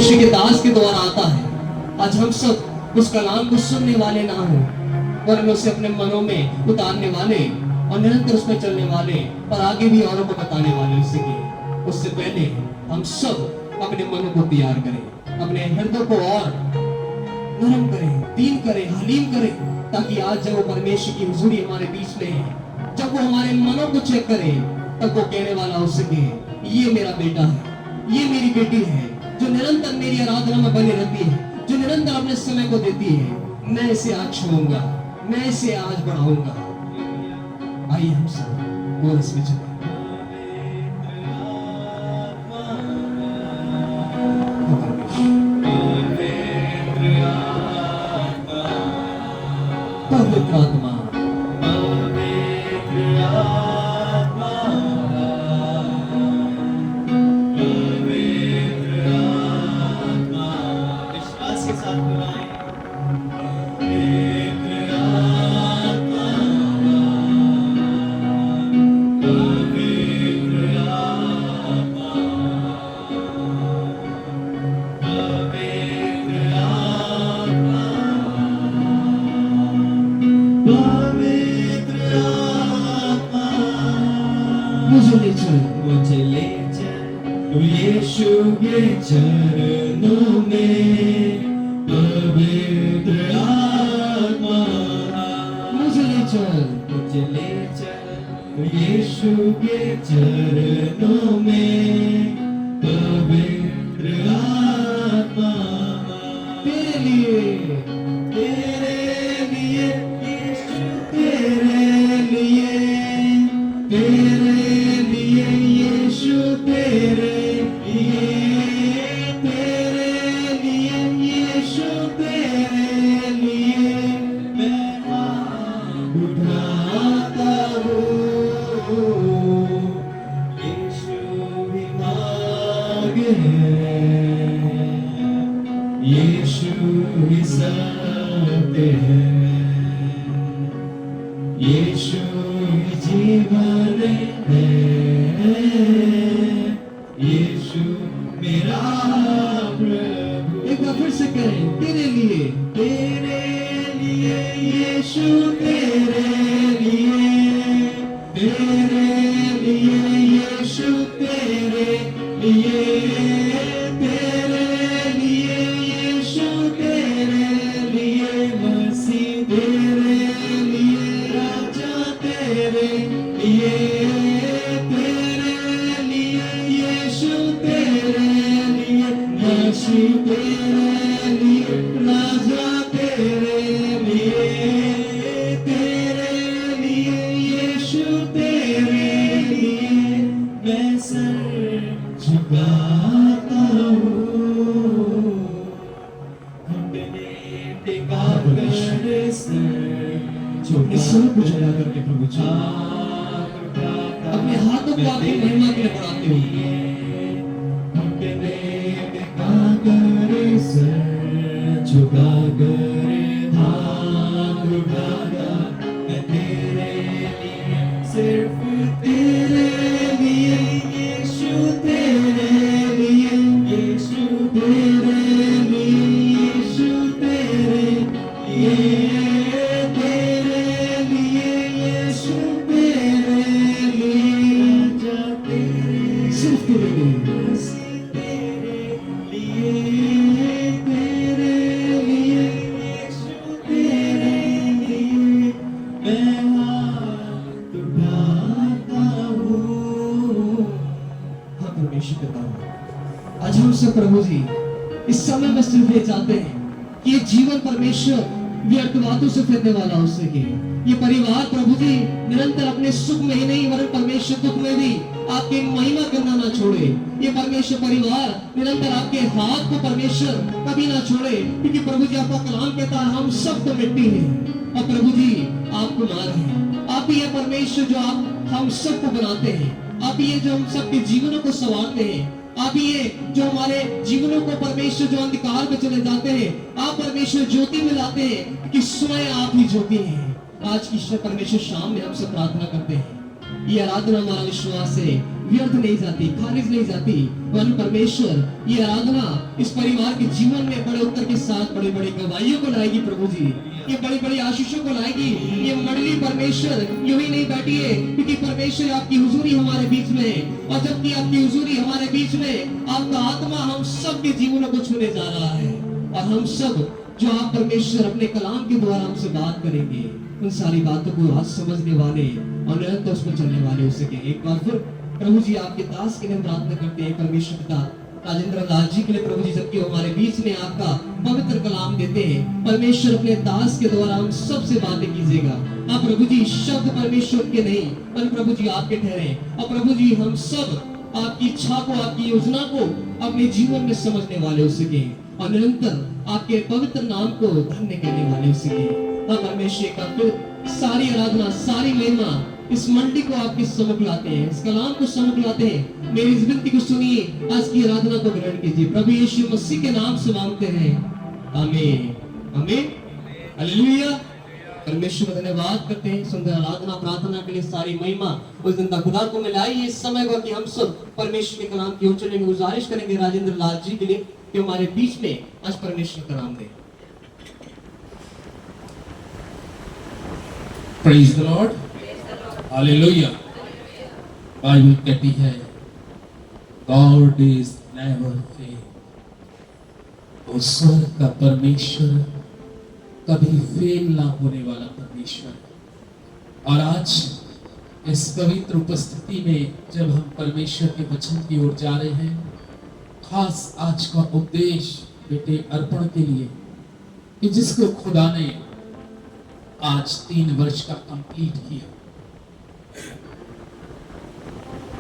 परमेश्वर के दास के द्वारा आता है। आज हम सब उस कलाम को सुनने वाले ना हो, वरन उसे अपने मनों में उतारने वाले और निरंतर उसमें चलने वाले और आगे भी औरों को बताने वाले उससे पहले हम सब अपने मनों को तैयार करें, अपने हृदय को और नरम करें, दीन करें, हलीम करें, ताकि आज जब वो परमेश्वर की हुजूरी हमारे बीच में है, जब वो हमारे मनों को चेक करे, तब वो कहने वाला हो सके, ये मेरा बेटा है, ये मेरी बेटी है, जो निरंतर मेरी आराधना में बनी रहती है, जो निरंतर अपने समय को देती है। मैं इसे आज छूऊंगा, मैं इसे आज बढ़ाऊंगा। आइए हम सब कोरस में चलें। पवित्र आत्मा, विश्वास के साथ बुलाएं। मुझे ले चल यीशु के चरणों में, पवित्र आत्मा। मुझे ले चल यीशु के चरणों में, पवित्र आत्मा। तेरे लिए यीशु, तेरे लिए यीशु, तेरे लिए यीशु, तेरे लिए मैं हाथ उठाता हूँ। यीशु ही मार्ग है, यीशु ही सत्य है, यीशु ही जीवन है, यीशु मेरा प्रभु। एक बार फिर से करें, तेरे लिए यीशु, तेरे लिए यीशु, तेरे लिए यीशु, तेरे लिए मसीह, तेरे लिए राजा, तेरे लिए यीशु, तेरे लिए मसीह, तेरे लिए राजा, तेरे लिए यीशु, तेरे लिए मैं सर झुकाता हूँ। अपने टिका कर सर इस सब को चला करके प्रभु जी अपने हाथों को आपकी महिमा के लिए बढ़ाते हुए झुका कर हाथ उठाता, मैं तेरे लिए, सिर्फ तेरे लिए यीशु, तेरे लिए यीशु, तेरे लिए यीशु, तेरे लिए यीशु, तेरे लिए जाते, सिर्फ तेरे लिए आज हम सब प्रभु जी इस समय में सिर्फ ये चाहते हैं कि ये जीवन परमेश्वर व्यर्थ बातों से फिरने वाला हो सके। ये परिवार प्रभु जी निरंतर अपने सुख में ही नहीं वरन परमेश्वर दुख में भी आपकी महिमा करना ना छोड़े। ये परमेश्वर परिवार निरंतर आपके हाथ को परमेश्वर कभी ना छोड़े, क्योंकि प्रभु जी आपका कलाम कहता है हम सब तो मिट्टी हैं और प्रभु जी आप कुमार हैं। आप ही है परमेश्वर जो आप हम सबको बनाते हैं, आप ही है जो हम सबके जीवनों को संवारते हैं, आप ही है जो हमारे जीवनों को परमेश्वर जो अंधकार में चले जाते हैं आप परमेश्वर ज्योति में लाते हैं, कि स्वयं आप ही ज्योति हैं। आज की परमेश्वर शाम में हम सब प्रार्थना करते हैं, ये आराधना हमारा विश्वास है व्यर्थ नहीं जाती, खारिज नहीं जाती, वरन परमेश्वर ये आराधना इस परिवार के जीवन में बड़े उत्तर के साथ बड़ी बड़ी गवाहियों को लाएगी। प्रभु जी ये बड़ी बड़ी आशीषों को लाएगी। ये मंडली परमेश्वर यूं ही नहीं बैठी है, क्योंकि परमेश्वर आपकी हुजूरी हमारे बीच में है, और जबकि आपकी हुजूरी हमारे बीच में, आपका आत्मा हम सब के जीवनों को छूने जा रहा है। और हम सब जो आप परमेश्वर अपने कलाम के द्वारा हमसे बात करेंगे, उन सारी बातों को आज समझने वाले और निरंतर उस पर चलने वाले हो सके। एक बार फिर प्रभु जी आपके दास के लिए प्रार्थना करते हैं, परमेश्वर पिता राजेंद्र लाल जी के लिए प्रभु जी, जबकि हमारे बीच में आपका पवित्र कलाम देते हैं, परमेश्वर अपने दास के द्वारा हम सबसे बातें कीजिएगा। आप प्रभु जी शब्द परमेश्वर के नहीं, पर प्रभु जी आपके ठहरे, और प्रभु जी हम सब आपकी इच्छा को, आपकी योजना को अपने जीवन में समझने वाले हो सके, और निरंतर आपके पवित्र नाम को धन्य कहने वाले हो सके। हम परमेश्वर का फिर सारी आराधना, सारी महिमा इस मंडी को आपके सम्मुख लाते हैं, इस कलाम को सम्मुख लाते हैं। मेरी इस विनती को सुनिए, आज की आराधना को ग्रहण कीजिए। प्रभु यीशु मसीह के नाम से मांगते हैं, आमीन आमीन हालेलुया। परमेश्वर का धन्यवाद करते हैं सुंदर आराधना प्रार्थना के लिए। सारी महिमा उस दिन तक खुदा को मिलाई इस समय को, कि हम सब परमेश्वर के कलाम की ओर चलेंगे। गुजारिश करेंगे राजेंद्र लाल जी के लिए कि हमारे बीच में आज परमेश्वर का नाम दे। Praise the Lord, hallelujah. Bible कहती है गॉड इज नेवर फेल। वो स्वर्ग का परमेश्वर कभी फेल ना होने वाला परमेश्वर। और आज इस पवित्र उपस्थिति में जब हम परमेश्वर के वचन की ओर जा रहे हैं, खास आज का उपदेश बेटे अर्पण के लिए, कि जिसको खुदा ने आज 3 वर्ष का कंप्लीट किया।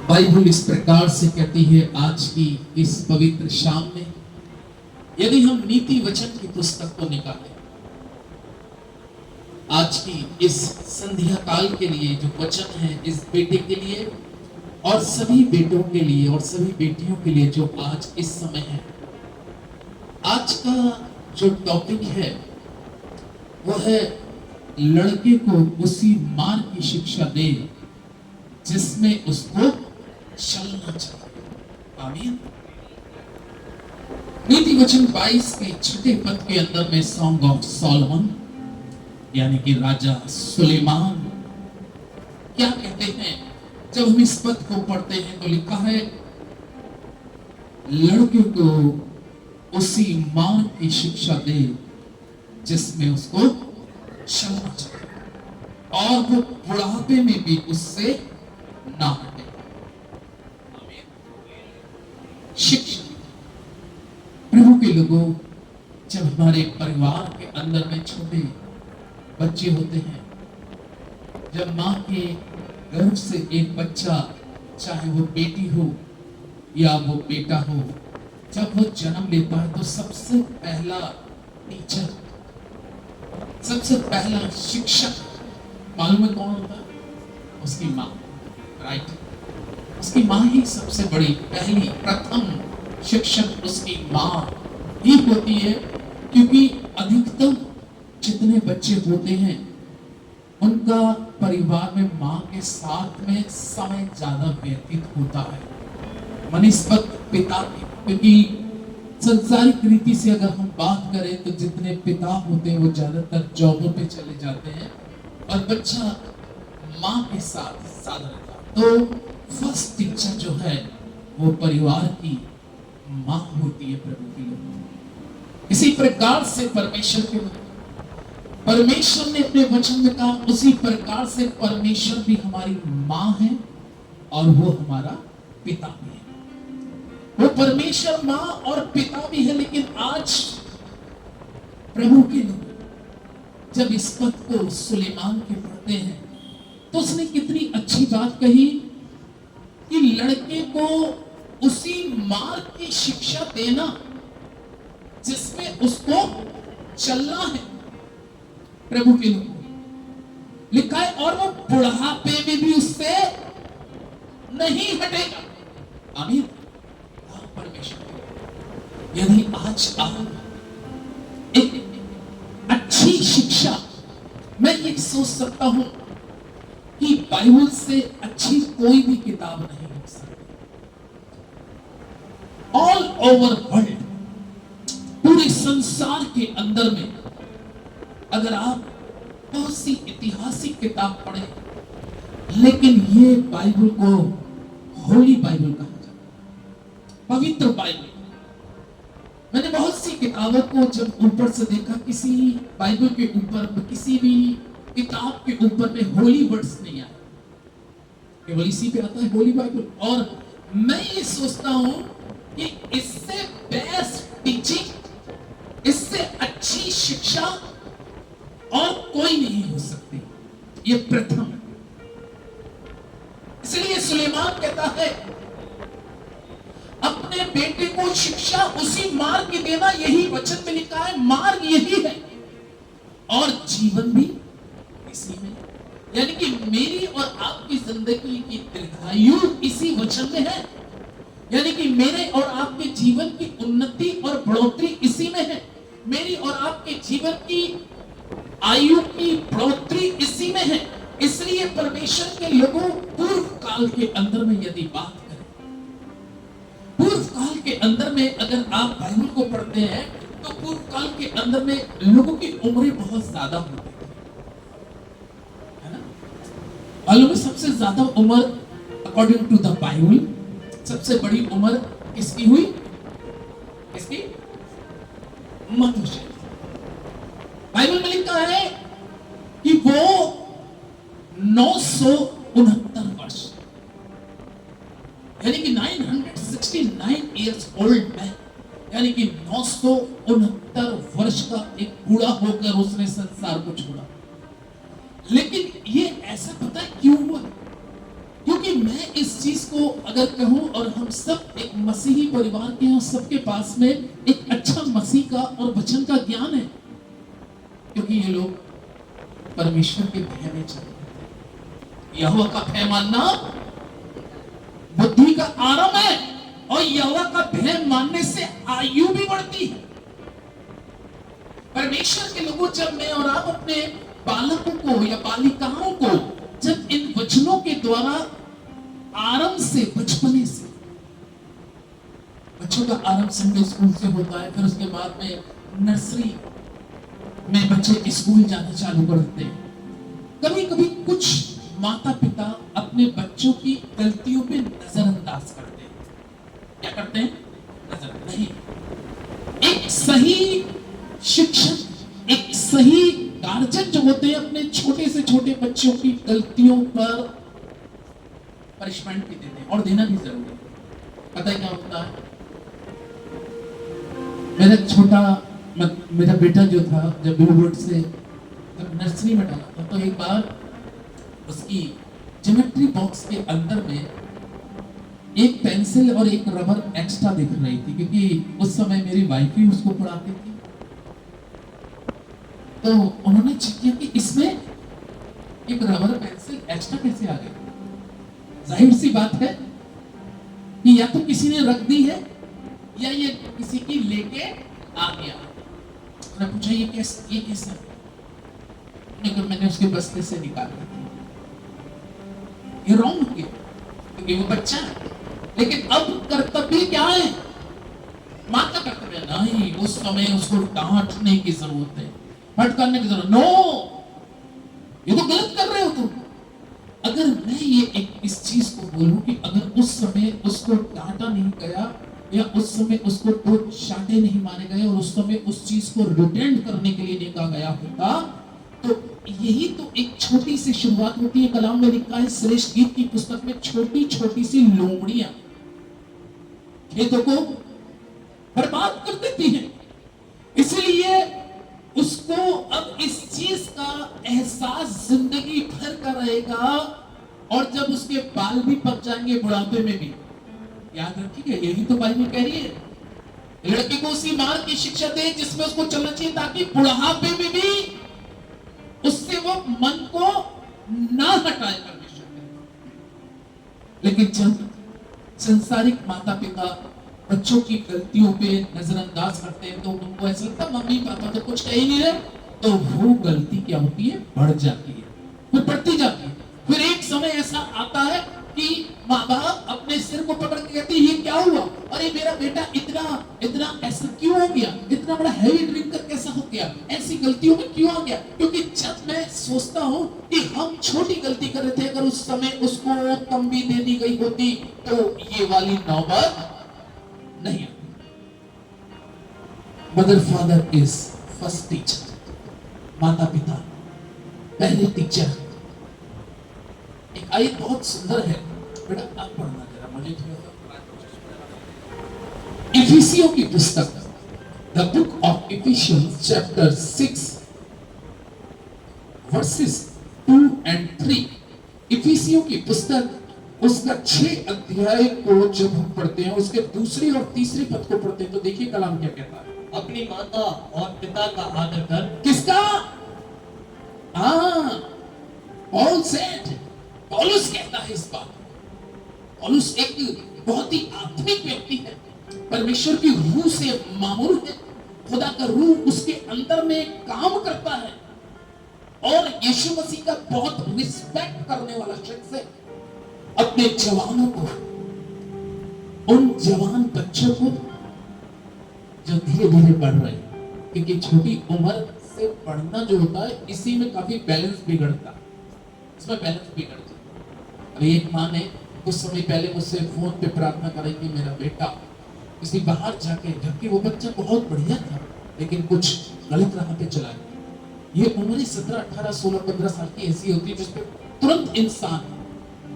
बाइबल इस प्रकार से कहती है आज की इस पवित्र शाम में, यदि हम नीति वचन की पुस्तक को निकालें, आज की इस संध्या काल के लिए जो वचन है, इस बेटे के लिए और सभी बेटों के लिए और सभी बेटियों के लिए जो आज इस समय है, आज का जो टॉपिक है वो है लड़के को उसी मार्ग की शिक्षा दे जिसमें उसको चलना चाहिए। आमीन। नीति वचन 22 के 6 पद के अंदर में सॉन्ग ऑफ सॉलोमन यानी कि राजा सुलेमान क्या कहते हैं, जब हम इस पद को पढ़ते हैं तो लिखा है, लड़के को उसी मार्ग की शिक्षा दे जिसमें उसको चलना चाहिए और वो बुढ़ापे में भी उससे ना हटे। शिक्षा। प्रभु के लोगों, जब हमारे परिवार के अंदर में छोटे बच्चे होते हैं, जब माँ के गर्भ से एक बच्चा, चाहे वो बेटी हो या वो बेटा हो, जब वो जन्म लेता है तो सबसे पहला टीचर, सबसे पहला शिक्षक मालूम है कौन होता है? उसकी माँ। राइट, उसकी माँ ही सबसे बड़ी पहली प्रथम शिक्षक उसकी माँ ही होती है, क्योंकि अधिकतर जितने बच्चे होते हैं उनका परिवार में माँ के साथ में समय ज्यादा व्यतीत होता है मनिस्पत पिता की। क्योंकि संसारिक रीति से अगर हम बात करें तो जितने पिता होते हैं वो ज्यादातर जॉबों पे चले जाते हैं और बच्चा माँ के साथ ज्यादा रहता है। तो फर्स्ट टीचर जो है वो परिवार की माँ होती है प्रभु की लोग। इसी प्रकार से परमेश्वर ने अपने वचन में कहा, उसी प्रकार से परमेश्वर भी हमारी माँ है और वो हमारा पिता भी है। वो परमेश्वर माँ और पिता भी है। लेकिन आज प्रभु के लोग जब इस पद को सुलेमान के पढ़ते हैं तो उसने कितनी अच्छी बात कही कि लड़के को उसी मार्ग की शिक्षा देना जिसमें उसको चलना है। प्रभु के लोग लिखा है, और वो बुढ़ापे में भी उससे नहीं हटेगा। आमीन। परमेश्वर, यदि आज आप एक अच्छी शिक्षा, मैं ये सोच सकता हूं कि बाइबल से अच्छी कोई भी किताब नहीं हो सकती। ओवर वर्ल्ड, पूरे संसार के अंदर में अगर आप बहुत सी ऐतिहासिक किताब पढ़े, लेकिन ये बाइबल को होली बाइबल कहा जाता है, पवित्र बाइबल। मैंने बहुत सी किताबों को जब ऊपर से देखा, किसी बाइबल के ऊपर, किसी भी किताब के ऊपर में होली वर्ड्स नहीं आए, केवल इसी पे आता है होली बाइबल। और मैं ये सोचता हूं कि इससे बेस्ट टीचिंग, इससे अच्छी शिक्षा और कोई नहीं हो सकती, ये प्रथम है। इसलिए सुलेमान कहता है अपने बेटे को शिक्षा उसी मार्ग की देना, यही वचन में लिखा है, मार्ग यही है और जीवन भी इसी में। यानी कि मेरी और आपकी जिंदगी की दीर्घायु इसी वचन में है, यानी कि मेरे और आपके जीवन की उन्नति और बढ़ोतरी इसी में है, मेरी और आपके जीवन की आयु की बढ़ोतरी इसी में है। इसलिए परमेश्वर के लोगों, पूर्व काल के अंदर में यदि बात करें, पूर्व काल के अंदर में अगर आप बाइबल को पढ़ते हैं तो पूर्व काल के अंदर में लोगों की उम्रें बहुत ज्यादा होती है ना। मालूम है सबसे ज्यादा उम्र अकॉर्डिंग टू द बाइबल, सबसे बड़ी उम्र किसकी हुई? किसकी? मनुष्य। बाइबल में लिखा है कि वो 969 वर्ष, यानी कि 969 इयर्स ओल्ड मैन, यानी कि 969 वर्ष का एक बूढ़ा होकर उसने संसार को छोड़ा। लेकिन ये ऐसा पता है क्यों हुआ? क्योंकि मैं इस चीज को अगर कहूं, और हम सब एक मसीही परिवार के हैं, सबके पास में एक अच्छा मसीह का और वचन का ज्ञान है, क्योंकि ये लोग परमेश्वर के भय में चलते हैं। यहोवा का भय मानना बुद्धि का आरंभ है, और यहोवा का भय मानने से आयु भी बढ़ती है। परमेश्वर के लोगों, जब मैं और आप अपने बालकों को या बालिकाओं को जब इन वचनों के द्वारा आरंभ से, बचपने से, बच्चों का आरंभ संडे स्कूल से होता है, फिर उसके बाद में नर्सरी में बच्चे स्कूल जाना चालू कर देते हैं। कभी कभी कुछ माता पिता अपने बच्चों की गलतियों पे नजरअंदाज करते हैं। क्या करते हैं? नजर नहीं। एक सही शिक्षक, एक सही गार्जियन जो होते हैं, अपने छोटे से छोटे बच्चों की गलतियों पर पनिशमेंट भी देते हैं, और देना भी जरूरी है। पता है क्या होता है? मेरा बेटा जो था, जब ब्लूबर्ड से जब नर्सरी में डाला था, तो एक बार उसकी ज्योमेट्री बॉक्स के अंदर में एक पेंसिल और एक रबर एक्स्ट्रा दिख रही थी, क्योंकि उस समय मेरी वाइफ ही उसको पढ़ाती थी। तो उन्होंने चेक किया कि इसमें एक रबर पेंसिल एक्स्ट्रा कैसे आ गई। जाहिर सी बात है कि या तो किसी ने रख दी है या ये किसी की लेके आ गया। मैंने पूछा ये कैसे? मैंने उसके बस्ते से निकाला। ये रॉन्ग हो गया, क्योंकि वो बच्चा है। लेकिन अब कर्तव्य क्या है? मां का कर्तव्य नहीं, उस समय उसको डांटने की जरूरत है, फटकारने की जरूरत। नो, ये तो गलत कर रहे हो तुम। अगर मैं ये इस चीज को बोलूं कि अगर उस समय उसको डांटा नहीं गया, या उस समय उसको दो चांटे नहीं मारे गए, और उस समय उस चीज को रिटेंड करने के लिए नहीं कहा गया होता, तो यही तो एक छोटी सी शुरुआत होती है। कलाम में लिखा है श्रेष्ठ गीत की पुस्तक में, छोटी छोटी सी लोमड़ियां खेतों को बर्बाद कर देती हैं। इसलिए उसको अब इस चीज का एहसास जिंदगी भर का रहेगा, और जब उसके बाल भी पक जाएंगे बुढ़ापे में भी, याद रखिएगा, यही तो बाइबल कह रही है। लड़के को उसी मार्ग की शिक्षा दे जिसमें उसको चलना चाहिए, ताकि बुढ़ापे में भी उससे वो मन को ना हटाए परमेश्वर। लेकिन जब संसारिक माता पिता बच्चों की गलतियों पे नजरअंदाज करते हैं, तो उनको ऐसा लगता है मम्मी पापा तो कुछ कह ही नहीं रहे, तो वो गलती क्या होती है? बढ़ जाती है, फिर बढ़ती जाती है। फिर एक समय ऐसा आता है कि माँ बाप अपने सिर को पकड़ के कहते हैं ये क्या हुआ, अरे मेरा बेटा इतना इतना ऐसा क्यों हो गया, इतना बड़ा हैवी ड्रिंकर कैसा हो गया, ऐसी गलतियों में क्यों आ गया? क्योंकि जब मैं सोचता हूँ कि हम छोटी गलती कर रहे थे, अगर उस समय उसको तंबी दे दी गई होती तो ये वाली नौबत नहीं आती। Mother father is first teacher, माता पिता पहले टीचर। एक आयत बहुत सुंदर है, बेटा आप पढ़ना जरा, मुझे थोड़ा सा। इफिसियों की पुस्तक, the book of efficiency chapter 6 versus 2 and 3। इफिसियों की पुस्तक उसका 6 अध्याय को जब हम पढ़ते हैं, उसके दूसरे और तीसरे पद को पढ़ते हैं तो देखिए कलाम क्या कहता है। अपनी माता और पिता का आदर कर। किसका? पॉल सेड, पौलुस कहता है इस बात। पौलुस एक बहुत ही आत्मिक व्यक्ति है, परमेश्वर की रूह से मामूर है, खुदा का रूह उसके अंदर में काम करता है और यीशु मसीह का बहुत रिस्पेक्ट करने वाला शख्स है। अपने जवानों को, उन जवान बच्चों को जो धीरे धीरे बढ़ रहे हैं, क्योंकि छोटी उम्र से पढ़ना जो होता है इसी में काफी बैलेंस बिगड़ता है, इसमें बैलेंस बिगड़ता है। अभी एक माँ ने कुछ समय पहले मुझसे फोन पे प्रार्थना कराई कि मेरा बेटा किसी बाहर जाके, जबकि वो बच्चा बहुत बढ़िया था लेकिन कुछ गलत राह पे चला गया। ये उम्र 17, 18, 16, 15 साल की ऐसी होती है जिसपे तुरंत इंसान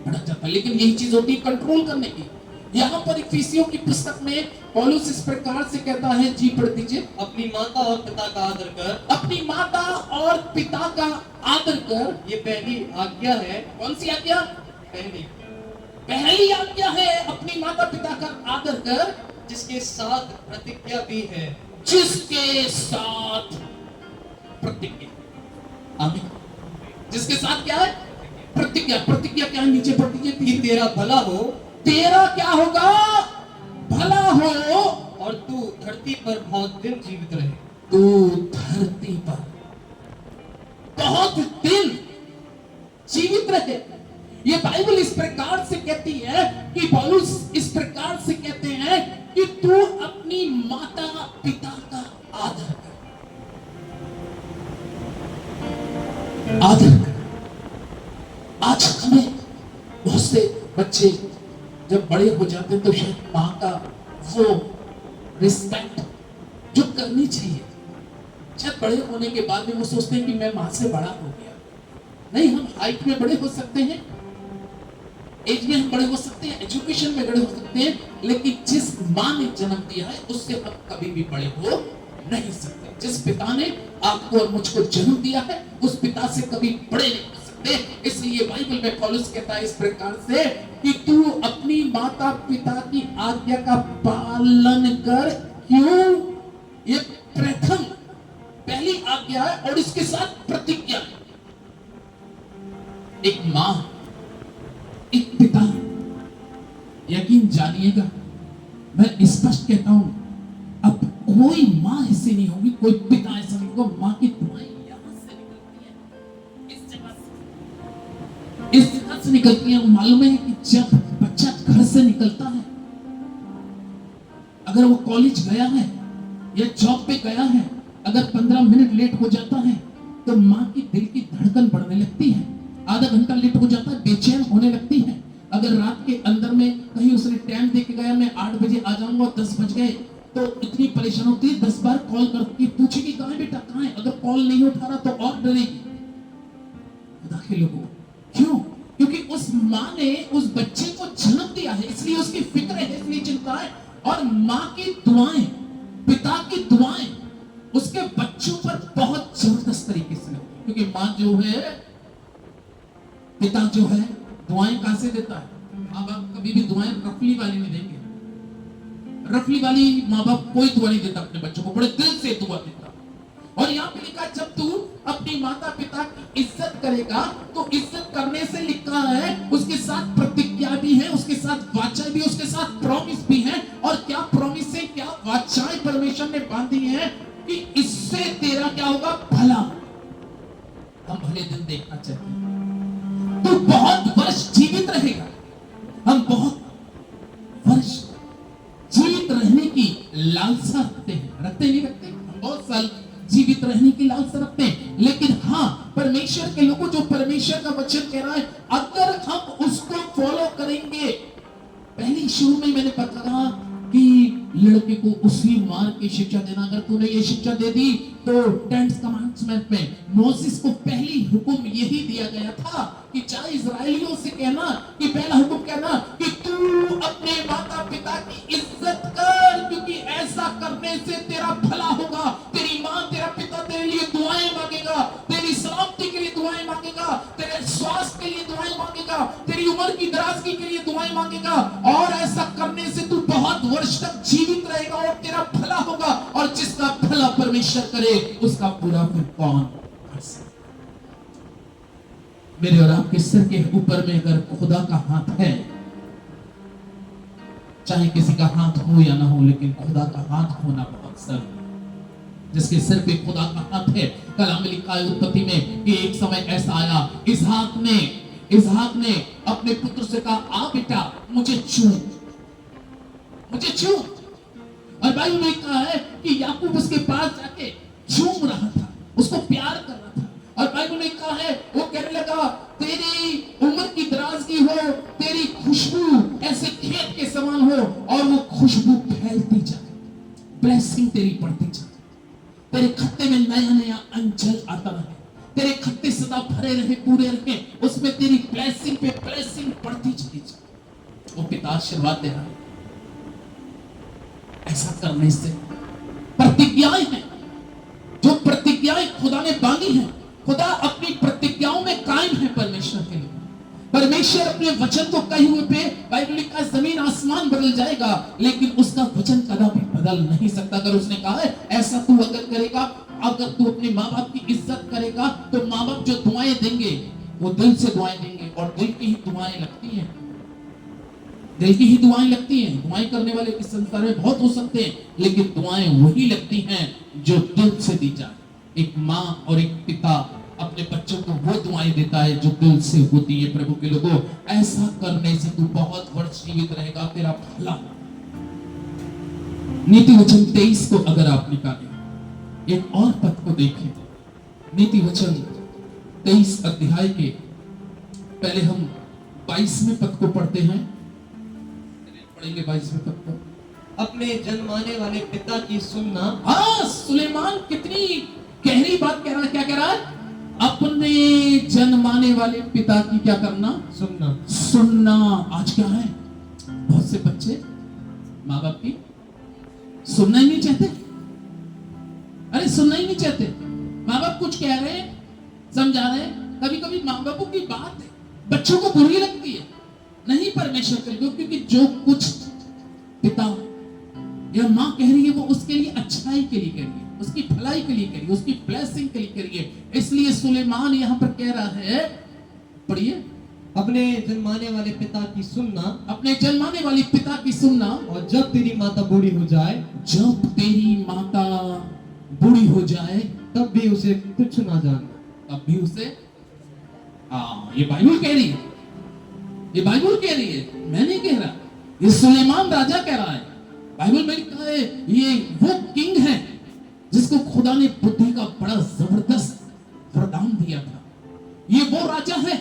भड़क जाता है, लेकिन यही चीज होती है कंट्रोल करने की। यहाँ पर इफिसियों की पुस्तक में पौलुस इस प्रकार से कहता है, जी पढ़ दीजिए। अपनी माता और पिता का आदर कर। अपनी माता और पिता का आदर कर। ये पहली आज्ञा है। कौन सी आज्ञा? पहली आज्ञा है अपनी माता पिता का आदर कर, जिसके साथ प्रतिज्ञा भी है। जिसके साथ प्रतिज्ञा। आमीन। जिसके साथ क्या है? प्रतिज्ञा। प्रतिज्ञा क्या है? नीचे पढ़ दीजिए। कि तेरा भला हो। तेरा क्या होगा? भला हो, और तू धरती पर बहुत दिन जीवित रहे। तू धरती पर बहुत दिन जीवित रहे। ये बाइबल इस प्रकार से कहती है कि पौलुस इस प्रकार से कहते हैं कि तू अपनी माता पिता का आदर कर। आदर कर। आज हमें बहुत से बच्चे जब बड़े हो जाते हैं तो शायद माँ का वो रिस्पेक्ट जो करनी चाहिए, शायद बड़े होने के बाद में वो सोचते हैं कि मैं माँ से बड़ा हो गया। नहीं, हम हाइट में बड़े हो सकते हैं, एज में हम बड़े हो सकते हैं, एजुकेशन में बड़े हो सकते हैं, लेकिन जिस माँ ने जन्म दिया है उससे हम कभी भी बड़े हो नहीं सकते। जिस पिता ने आपको और मुझको जन्म दिया है उस पिता से कभी बड़े नहीं हो सकते। इसलिए बाइबल में पौलुस कहता है इस प्रकार से कि तू अपनी माता पिता की आज्ञा का पालन कर। क्यों? ये प्रथम पहली आज्ञा है और इसके साथ प्रतिज्ञा है। एक मां, एक पिता, यकीन जानिएगा मैं स्पष्ट कहता हूं, अब कोई मां ऐसी नहीं होगी, कोई पिता ऐसा नहीं होगा। मां की दुआएं यहां से निकलती हैं, इस जगह से निकलती हैं। मालूम है कि जब बच्चा घर से निकलता है, अगर वो कॉलेज गया है या जॉब पे गया है, अगर 15 मिनट लेट हो जाता है तो मां की दिल की धड़कन बढ़ने लगती है। आधा घंटा लेट हो जाता है, बेचैन होने लगती है। अगर रात के अंदर में कहीं उसने टाइम दे के गया, मैं 8 बजे आ जाऊंगा, 10 बज गए, तो इतनी परेशान होती है, 10 बार कॉल करके पूछेगी कहां है बेटा, कहां है। अगर कॉल नहीं उठा रहा तो और डरेगी। खुदा के लोगों, क्यों? क्योंकि उस मां ने उस बच्चे को जन्म दिया है, इसलिए उसकी फिक्र है, इसलिए चिंता है। और मां की दुआएं, पिता की दुआएं उसके बच्चों पर बहुत जबरदस्त तरीके से लगती है। क्योंकि मां जो है, पिता जो है, दुआएं कहां से देता है? माँ बाप कभी भी दुआएं रफली वाली नहीं देंगे। रफली वाली माँ बाप कोई दुआ नहीं देता अपने बच्चों को, बड़े दिल से दुआ देता। और यहाँ पे लिखा, जब तू अपनी माता पिता की इज्जत करेगा, तो इज्जत करने से लिखा है उसके साथ प्रतिज्ञा भी है, उसके साथ वाचा भी, उसके साथ प्रॉमिस भी है। और क्या प्रॉमिस है, क्या वाचाएं परमेश्वर ने बांधी है कि इससे तेरा क्या होगा? भला। हम भले दिन देखना चाहते हैं, तू बहुत वर्ष जीवित रहेगा। हम बहुत वर्ष जीवित लालसा रखते हैं, रखते नहीं रखते, हम बहुत साल जीवित रहने की लालसा रखते हैं, लेकिन हाँ परमेश्वर के लोगों, जो परमेश्वर का वचन कह रहा है, अगर हम उसको फॉलो करेंगे, पहली शुरू में मैंने कहा कि लड़के को उसी मार की शिक्षा देना। अगर तूने ये शिक्षा दे दी तो 10th कमांडमेंट में मोसेस को पहली हुक्म यही दिया गया था कि चाहे इजरायलियों से कहना कि पहला हुक्म कहना कि तू अपने माता पिता की इज्जत कर, क्योंकि ऐसा करने से तेरा भला होगा। तेरी माँ तेरा पिता तेरे लिए दुआएं मांगेगा, तेरी सलामती के लिए दुआएं मांगेगा, तेरे स्वास्थ्य के लिए दुआएं मांगेगा, तेरी उम्र की दराजगी के लिए दुआएं मांगेगा, और ऐसा करने से तू बहुत वर्ष तक जीवित रहेगा और तेरा भला होगा। और जिसका भला परमेश्वर करे उसका बुरा फिर कौन कर सकता? मेरे और आपके सिर के ऊपर में अगर खुदा का हाथ है, चाहे किसी का हाथ हो या ना हो, लेकिन खुदा का हाथ होना बहुत सर, जिसके सिर पे खुदा का हाथ है। कलाम में लिखा है उत्पत्ति में कि एक समय ऐसा आया, इसहाक ने अपने पुत्र से कहा, आ बेटा मुझे छू, मुझे छू। और बाइबल में कहा है कि याकूब उसके पास जाके झूम रहा था, उसको प्यार कर रहा था। और बाइबल में कहा है वो कहने लगा, तेरी उम्र की दराजगी हो, तेरी खुशबू ऐसे खेत के समान हो, और वो खुशबू फैलती जाए, ब्लेसिंग तेरी बढ़ती जाए, तेरे खत्ते में नया नया अंजल आता रहे, तेरे खत्ते सदा भरे रहे, पूरे रहे, उसमें तेरी ब्लेसिंग पे ब्लेसिंग बढ़ती चली जाए। वो पिता आशीर्वाद दे रहा है। ऐसा करने से प्रतिज्ञाएं हैं, जो प्रतिज्ञाएं खुदा ने बांधी हैं, खुदा अपनी प्रतिज्ञाओं में कायम है परमेश्वर के लिए। परमेश्वर अपने वचन को कहे हुए पे, बाइबल लिखा है जमीन आसमान बदल जाएगा, लेकिन उसका वचन कदापि बदल नहीं सकता। अगर उसने कहा है ऐसा तू अगर करेगा, अगर तू अपने माँ बाप की इज्जत करेगा, तो माँ बाप जो दुआएं देंगे वो दिल से दुआएं देंगे, और दिल की ही दुआएं लगती हैं, दिल की ही दुआएं लगती हैं। दुआएं करने वाले इस संसार में बहुत हो सकते हैं, लेकिन दुआएं वही लगती हैं जो दिल से दी जाए। एक माँ और एक पिता अपने बच्चों को वो दुआएं देता है जो दिल से होती है। प्रभु के लोगों, ऐसा करने से तू बहुत वर्ष जीवित रहेगा, तेरा भला। नीति वचन 23 को अगर आप निकालें, एक और पद को देखें, नीति वचन 23 अध्याय के पहले हम 22वें पद को पढ़ते हैं, पढ़ेंगे 22वें पद को। अपने जन्माने वाले पिता की सुनना। हाँ, सुलेमान कितनी गहरी बात कह रहा है। क्या कह रहा है? अपने जन्माने वाले पिता की क्या करना? सुनना। सुनना। आज क्या है, बहुत से बच्चे माँ बाप की सुनना ही नहीं चाहते। अरे सुनना ही नहीं चाहते। माँ बाप कुछ कह रहे हैं, समझा रहे हैं, कभी कभी माँ बापों की बात बच्चों को बुरी लगती है, नहीं परमेश्वर के लिए, क्योंकि जो कुछ पिता या माँ कह रही है वो उसके लिए अच्छाई के लिए कह रही है, उसकी भलाई के लिए कह रही है, उसकी ब्लेसिंग के लिए कह रही है। इसलिए सुलेमान यहाँ पर कह रहा है, पढ़िए, अपने जन्माने वाले पिता की सुनना, अपने जन्माने वाले पिता की सुनना, और जब तेरी माता बूढ़ी हो जाए, जब तेरी माता बूढ़ी हो जाए, तब भी उसे कुछ ना जानना। तब भी उसे, ये बाइबल कह रही है, ये बाइबल कह रही है, मैं नहीं कह रहा, ये सुलेमान राजा कह रहा है। बाइबल में लिखा है ये वो किंग है जिसको खुदा ने बुद्धि का बड़ा जबरदस्त वरदान दिया था। ये वो राजा है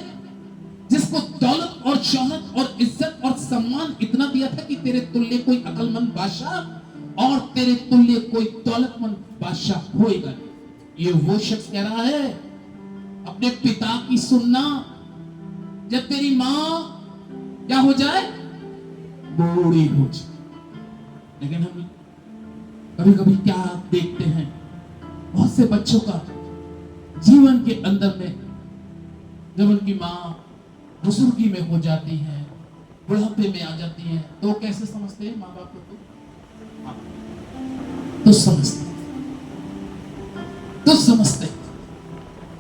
जिसको दौलत और शोहरत और इज्जत और सम्मान इतना दिया था कि तेरे तुल्य कोई अकलमंद बादशाह और तेरे तुल्य कोई दौलतमंद बादशाह होएगा। ये वो शख्स कह रहा है, अपने पिता की सुनना, जब तेरी माँ क्या हो जाए, बूढ़ी हो जाए। लेकिन हम कभी कभी क्या देखते हैं, बहुत से बच्चों का जीवन के अंदर में जब उनकी माँ बुजुर्गी में हो जाती है, बुढ़ापे में आ जाती है, तो कैसे समझते हैं माँ बाप को? तो समझते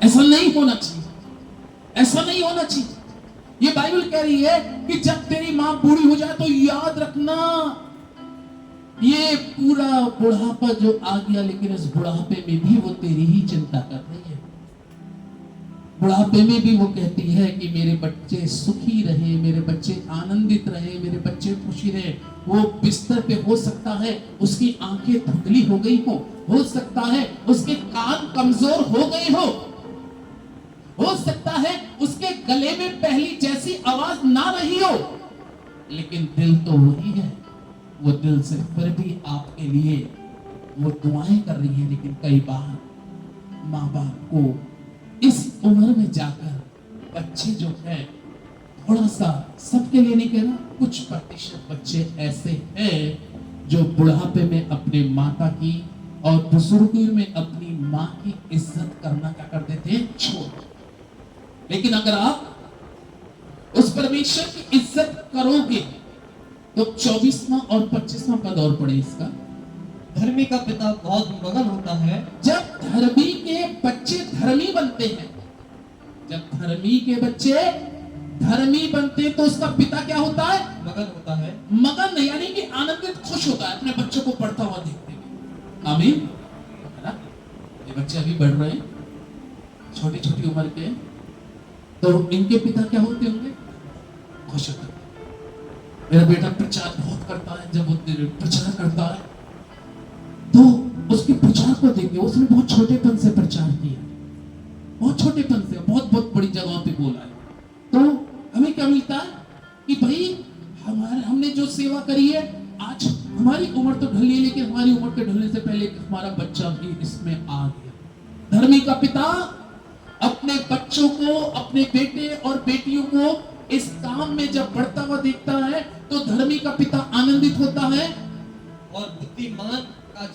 ऐसा नहीं होना चाहिए, ऐसा नहीं होना चाहिए। ये बाइबल कह रही है कि जब तेरी माँ बूढ़ी हो जाए तो याद रखना, ये पूरा बुढ़ापा जो आ गया, लेकिन इस बुढ़ापे में भी वो तेरी ही चिंता कर रही है। बुढ़ापे में भी वो कहती है कि मेरे बच्चे सुखी रहे, मेरे बच्चे आनंदित रहे, मेरे बच्चे खुशी रहे। वो बिस्तर पे हो सकता है उसकी आंखें धुंधली हो गई हो सकता है उसके कान कमजोर हो गए हो सकता है उसके गले में पहली जैसी आवाज ना रही हो, लेकिन दिल तो वही है। वो दिल से फिर भी आपके लिए वो दुआएं कर रही है। लेकिन कई बार माँ बाप को इस उम्र में जाकर बच्चे जो है, थोड़ा सा, सबके लिए नहीं कह रहा, कुछ प्रतिशत बच्चे ऐसे हैं जो बुढ़ापे में अपने माता की और बुजुर्गी में अपनी माँ की इज्जत करना क्या कर देते हैं, छोड़। लेकिन अगर आप उस परमेश्वर की इज्जत करोगे तो 24वां और 25वां पद और पढ़े इसका। धर्मी का पिता बहुत मगन होता है। जब धर्मी के बच्चे धर्मी बनते हैं, जब धर्मी के बच्चे धर्मी बनते हैं तो उसका पिता क्या होता है, मगन होता है। मगन यानी कि आनंदित, खुश होता है अपने बच्चों को पढ़ता हुआ देखते हुए। आमीन, है ना। ये बच्चे अभी बढ़ रहे हैं, छोटी छोटी उम्र के, तो इनके पिता क्या होते होंगे, खुश होते हैं। मेरा बेटा प्रचार बहुत करता है, जब वो प्रचार करता है तो उसके प्रचार को देखिए, उसने बहुत छोटेपन से प्रचार किया, बहुत छोटेपन से बहुत बहुत बड़ी जगहों पे बोला है। तो हमें क्या मिलता है कि भाई हमने जो सेवा करी है, आज हमारी उम्र तो ढली है, लेकिन हमारी उम्र के ढलने से पहले हमारा बच्चा भी इसमें आ गया। धर्मी का पिता अपने बच्चों को, अपने बेटे और बेटियों को इस काम में जब बढ़ता हुआ देखता है तो धर्मी का पिता आनंदित होता है। और बुद्धिमान का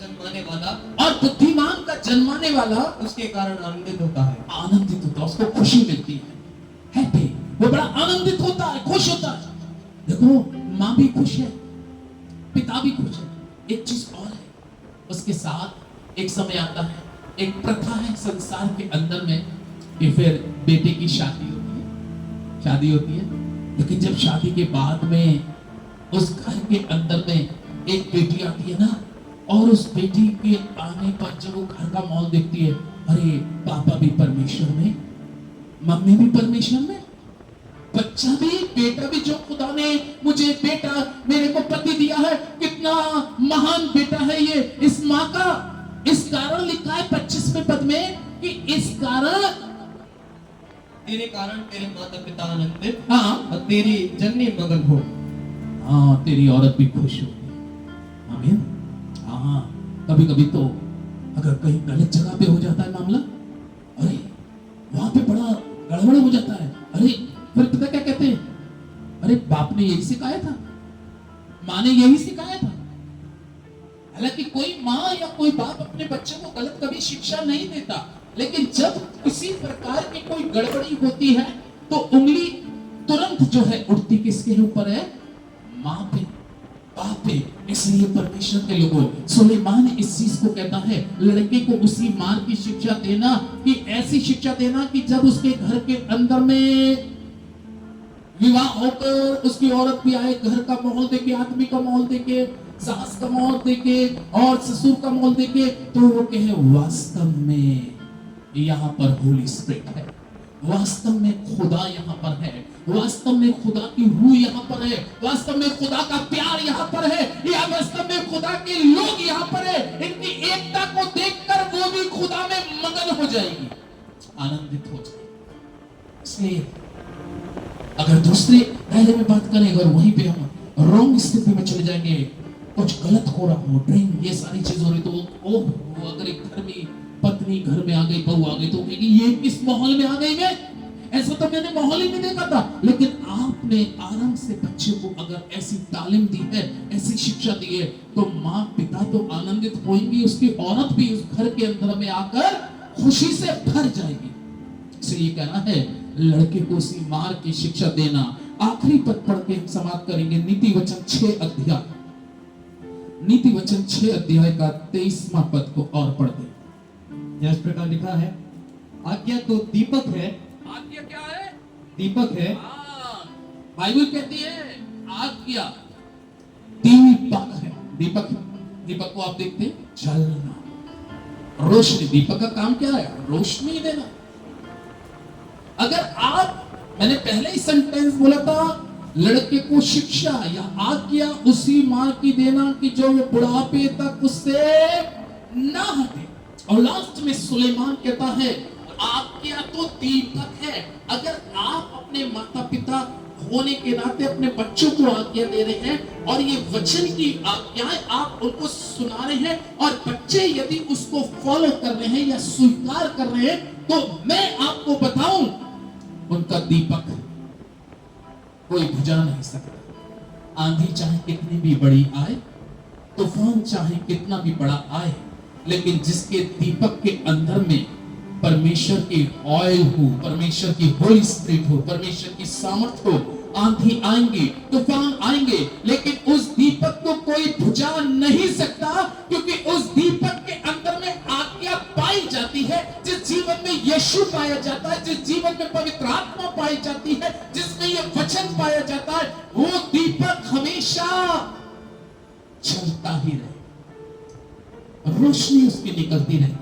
जन्माने वाला उसके कारण आनंदित होता है। आनंदित होता है, उसको खुशी मिलती है, हैप्पी, वो बड़ा आनंदित होता है, खुश होता है। देखो, माँ भी खुश है, पिता भी खुश है। एक चीज और है, उसके साथ एक समय आता है, एक प्रथा है संसार के अंदर में कि फिर बेटे की शादी होती है, लेकिन जब शादी के बाद में उस घर के अंदर में एक बेटी आती है ना, और उस बेटी के आने पर जब वो घर का माहौल देखती है, अरे पापा भी परमेश्वर में, मम्मी भी परमेश्वर में, बच्चा भी, बेटा भी, जो खुदा ने मुझे बेटा, मेरे को पति दिया है, कितना महान बेटा है ये, इस माँ का। इस कारण लिखा है 25वें पद में कि इस कारण, तेरे कारण तेरे माता पिता आनंदित, हाँ, और तेरी जननी मगन हो। हाँ, तेरी औरत भी खुश हो। आमीन। हाँ, कभी कभी तो अगर कहीं गलत जगह पे हो जाता है मामला, अरे वहां पे बड़ा गड़बड़ हो जाता है, अरे फिर पिता क्या कहते हैं, अरे बाप ने यही सिखाया था, माँ ने यही सिखाया था। हालांकि कोई माँ या कोई बाप अपने बच्चे को गलत कभी शिक्षा नहीं देता, लेकिन जब किसी प्रकार की कोई गड़बड़ी होती है तो उंगली तुरंत जो है उठती किसके ऊपर है, माँ पे, बाप पे। इसलिए परमेश्वर के लोगों, सुलेमान इस चीज को कहता है, लड़के को उसी मार की शिक्षा देना, कि ऐसी शिक्षा देना कि जब उसके घर के अंदर में विवाह होकर उसकी औरत भी आए, घर का माहौल देखे, आदमी का माहौल देखे, सास का माहौल देखे और ससुर का माहौल देखे, तो वो कहे वास्तव में यहाँ पर होली स्पिरिट है, वास्तव में खुदा यहाँ पर है, वास्तव में खुदा की रूह यहाँ पर है, वास्तव में खुदा का प्यार यहाँ पर है, या वास्तव में खुदा के लोग यहाँ पर है। इनकी एकता को देखकर वो भी खुदा में मगन हो जाएगी, आनंदित हो जाएगी। इसलिए अगर दूसरे दायरे में बात करें, अगर वहीं पे हम रॉन्ग स्थिति में चले जाएंगे, कुछ गलत हो रहा हो, ड्रिंक, ये सारी चीज हो रही, तो ओह, अगर एक घर में पत्नी घर में आ गई, बहू आ गई, तो कहेगी ये किस माहौल में आ गई मैं, ऐसा तो मैंने माहौल ही नहीं देखा था। लेकिन आपने आराम से बच्चे को अगर ऐसी तालीम दी है, ऐसी शिक्षा दी है, तो माँ पिता तो आनंदित होंगी, उसकी औरत भी उस घर के अंदर में आकर खुशी से भर जाएगी। इसलिए कहना है, लड़के को उसी मार की शिक्षा देना। आखिरी पद पढ़ के हम समाप्त करेंगे, नीति वचन 6 अध्याय, नीति वचन 6 अध्याय का 23वां पद को और पढ़ दे। इस प्रकार लिखा है, आज्ञा तो दीपक है। आज्ञा क्या है? दीपक है। बाइबल कहती है आज्ञा दीपक है। दीपक, दीपक को आप देखते हैं, जलना, रोशनी। दीपक का काम क्या है? रोशनी देना। अगर मैंने पहले ही सेंटेंस बोला था, लड़के को शिक्षा या आज्ञा उसी मां की देना कि जो वो बुढ़ापे तक उससे ना हटे। और लास्ट में सुलेमान कहता है आज्ञा तो दीपक है। अगर आप अपने माता पिता होने के नाते अपने बच्चों को आज्ञा दे रहे हैं और ये वचन की आज्ञाएं आप उनको सुना रहे हैं और बच्चे यदि उसको फॉलो कर रहे हैं या स्वीकार कर रहे हैं, तो मैं आपको बताऊं उनका दीपक कोई बुझा नहीं सकता। आंधी चाहे कितनी भी बड़ी आए, तूफान चाहे कितना भी बड़ा आए, लेकिन जिसके दीपक के अंदर में परमेश्वर की ऑयल हो, परमेश्वर की होली स्पिरिट हो, परमेश्वर की सामर्थ हो, आंधी आएंगे, तूफान आएंगे, लेकिन उस दीपक को कोई बुझा नहीं सकता, क्योंकि उस दीपक के अंदर में आज्ञा पाई जाती है। जिस जीवन में यीशु पाया जाता है, जिस जीवन में पवित्र आत्मा पाई जाती है, जिसमें यह वचन पाया जाता है, वो दीपक हमेशा चलता ही रहे, रोशनी उसकी निकलती रहे।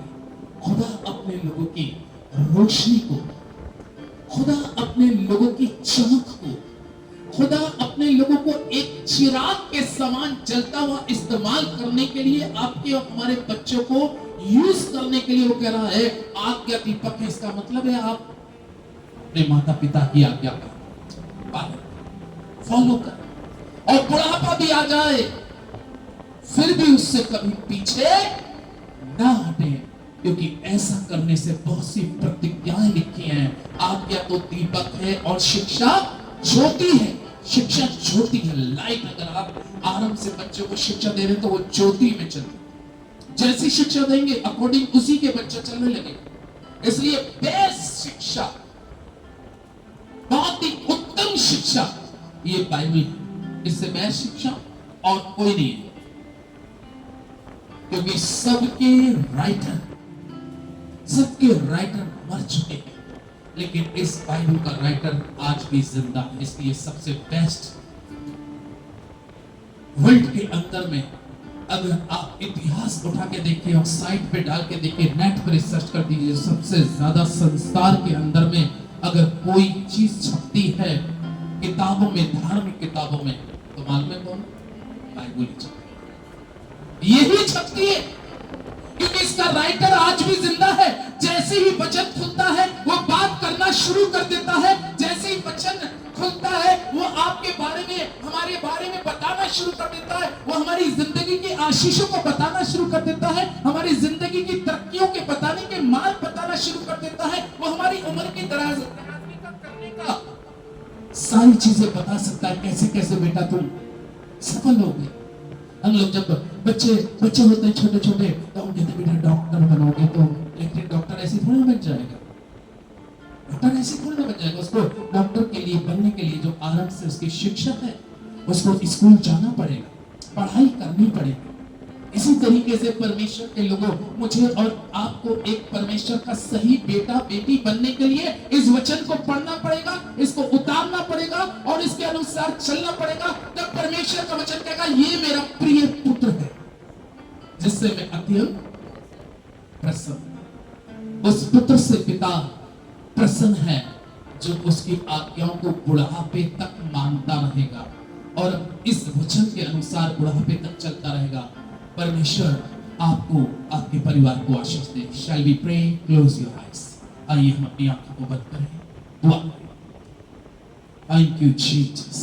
खुदा अपने लोगों की रोशनी को, खुदा अपने लोगों की चमक को, खुदा अपने लोगों को एक चिराग के समान जलता हुआ इस्तेमाल करने के लिए, आपके और हमारे बच्चों को यूज करने के लिए वो कह रहा है आज्ञा दीपक है। इसका मतलब है आप अपने माता पिता की आज्ञा का पालन फॉलो कर, और बुढ़ापा भी आ जाए फिर भी उससे कभी पीछे ना हटे, क्योंकि ऐसा करने से बहुत सी प्रतिज्ञाएं लिखी हैं। आज्ञा तो दीपक है और शिक्षा ज्योति है। शिक्षा ज्योति है, लाइट। अगर आप आराम से बच्चों को शिक्षा दे रहे हैं तो वो ज्योति में चलते, जैसी शिक्षा देंगे अकॉर्डिंग उसी के बच्चा चलने लगे। इसलिए बेस्ट शिक्षा, बहुत ही उत्तम शिक्षा ये बाइबल है। इससे बेस्ट शिक्षा और कोई नहीं है, क्योंकि सबके राइटर मर चुके हैं, लेकिन इस बाइबल का राइटर आज भी जिंदा है। इसलिए सबसे बेस्ट वर्ल्ड के अंदर में, अगर आप इतिहास उठा के देखिए और साइट पे डाल के देखिए, नेट पर रिसर्च कर दीजिए, सबसे ज्यादा संसार के अंदर में अगर कोई चीज छपती है किताबों में, धार्मिक किताबों में, तो मालूम है कौन? बाइबल ही छपती है। यही छपती है, क्योंकि इसका राइटर आज भी जिंदा है। जैसे ही वचन खुलता है वो बात करना शुरू कर देता है। जैसे ही वचन खुलता है वो आपके बारे में, हमारे बारे में बताना शुरू कर देता है। वो हमारी जिंदगी की आशीषों को बताना शुरू कर देता है, हमारी जिंदगी की तरक्कियों के बताने के मार्ग बताना शुरू कर देता है। वो हमारी उम्र की दराज करने का सारी चीजें बता सकता है। कैसे कैसे बेटा तुम सफल हो गए। हम लोग जब बच्चे होते हैं छोटे छोटे, तो हम कहते बेटा डॉक्टर बनोगे तुम, लेकिन डॉक्टर ऐसे थोड़ी ना बन जाएगा। डॉक्टर ऐसे थोड़ी ना बन जाएगा। उसको डॉक्टर के लिए बनने के लिए जो आरंभ से उसकी शिक्षा है, उसको स्कूल जाना पड़ेगा, पढ़ाई करनी पड़ेगी। इसी तरीके से परमेश्वर के लोगों, मुझे और आपको एक परमेश्वर का सही बेटा बेटी बनने के लिए इस वचन को पढ़ना पड़ेगा, इसको उतारना पड़ेगा और इसके अनुसार चलना पड़ेगा। तब परमेश्वर का वचन कहेगा ये मेरा प्रिय पुत्र है जिससे मैं अत्यंत प्रसन्न। उस पुत्र से पिता प्रसन्न है जो उसकी आज्ञाओं को बुढ़ापे तक मानता रहेगा और इस वचन के अनुसार बुढ़ापे तक चलता रहेगा। परमेश्वर आपको, आपके परिवार को आशीष दे। Shall we pray? Close your eyes. आइए हम अपनी आंखों को बंद करें, दुआ करें। Thank you Jesus।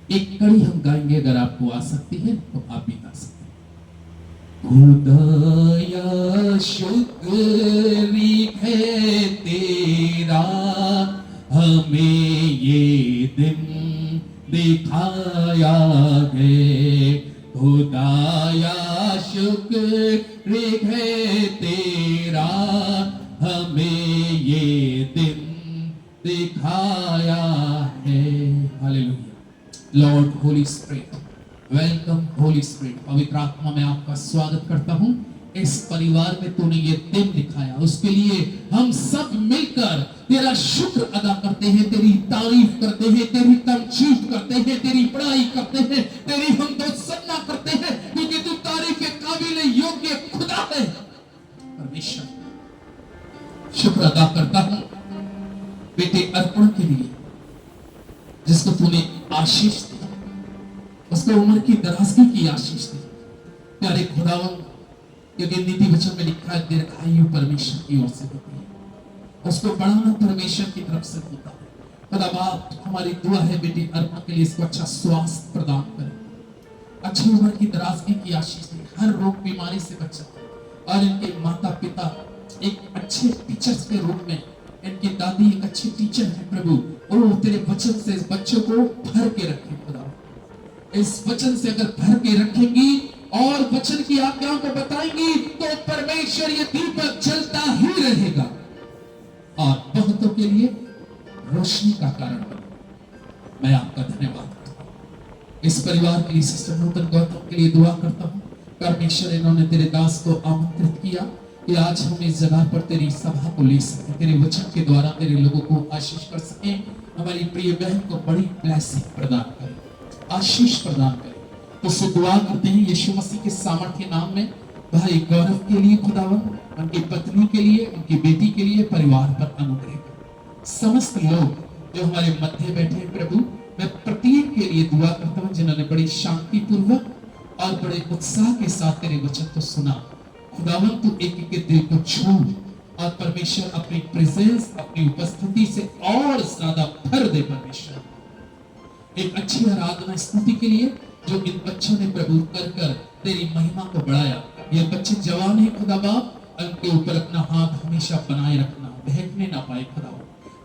एक कड़ी हम गाएंगे, अगर आपको आ सकती है तो आप भी गा सकते हैं। खुदाया शुक्र है तेरा, हमें ये दिन दिखाया है। खुदाया शुक्र है तेरा, हमें ये दिन दिखाया है। Hallelujah. Lord Holi spirit, welcome Holi spirit. पवित्र आत्मा में आपका स्वागत करता हूं। इस परिवार में तूने ये दिन दिखाया, उसके लिए हम सब मिलकर तेरा शुक्र अदा करते हैं, तेरी तारीफ करते हैं, तेरी तमजीद करते हैं, तेरी बड़ाई करते हैं, तेरी हमदोसना करते हैं, क्योंकि तू तारीफ के काबिल योग्य खुदा है। परमेश्वर शुक्र अदा करता हूं बेटे अर्पण के लिए जिसको तूने आशीष दी, उसको उम्र की दराजगी की आशीष दी। प्यारे खुदावन, क्योंकि नीति वचन में लिखा है दीर्घायु परमेश्वर की ओर से होती है, उसको बढ़ाना परमेश्वर की तरफ से होता है। खुदा बाप, हमारी दुआ है बेटी अर्पण के लिए इसको अच्छा स्वास्थ्य प्रदान करें, अच्छी उम्र की दराजगी की आशीष दे, हर रोग बीमारी से बचा, और इनके माता पिता एक अच्छे टीचर्स के रूप में, इनकी दादी एक अच्छी टीचर है प्रभु, और तेरे वचन से इस बच्चों को भर के रखे खुदा। इस वचन से अगर भर के रखेंगी और वचन की आज्ञाओं को बताएंगी तो परमेश्वर ये दीपक जलता ही रहेगा और बहुतों के लिए रोशनी का कारण बने। मैं आपका धन्यवाद करता हूं। इस परिवार के लिए, सिस्टर नूतन गौतम के लिए दुआ करता हूं। परमेश्वर, इन्होंने तेरे दास को आमंत्रित किया कि आज हम इस जगह पर तेरी सभा को ले सके, तेरे वचन के द्वारा तेरे लोगों को आशीष कर सके। हमारी प्रिय बहन को बड़ी ब्लेसिंग प्रदान करे, आशीष प्रदान करे। तो उससे दुआ करते हैं यीशु मसीह के सामर्थ्य नाम में, भाई गौरव के लिए खुदावन, उनकी पत्नी के लिए, उनकी बेटी के लिए, परिवार पर अनुग्रह कर। समस्त लोग जो हमारे मध्य बैठे हैं प्रभु, मैं प्रत्येक के लिए दुआ करता हूं जिन्होंने बड़ी शांति पूर्वक और बड़े उत्साह के साथ तेरे वचन को सुना। खुदावन, तू एक एक के दिल को छू और परमेश्वर अपनी प्रेजेंस, अपनी उपस्थिति से और ज्यादा भर दे। परमेश्वर, एक अच्छी आराधना स्तुति के लिए जो इन बच्चों ने प्रभु कर कर तेरी महिमा को बढ़ाया। ये बच्चे जवान है खुदा बाप, उनके ऊपर अपना हाथ हमेशा बनाए रखना, बहकने ना पाए खुदा।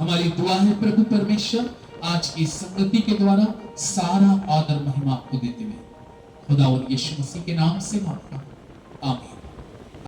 हमारी दुआ है प्रभु परमेश्वर, आज की संगति के द्वारा सारा आदर महिमा आपको देते हुए खुदा और यीशु मसीह के नाम से मांगता हूं, आमीन।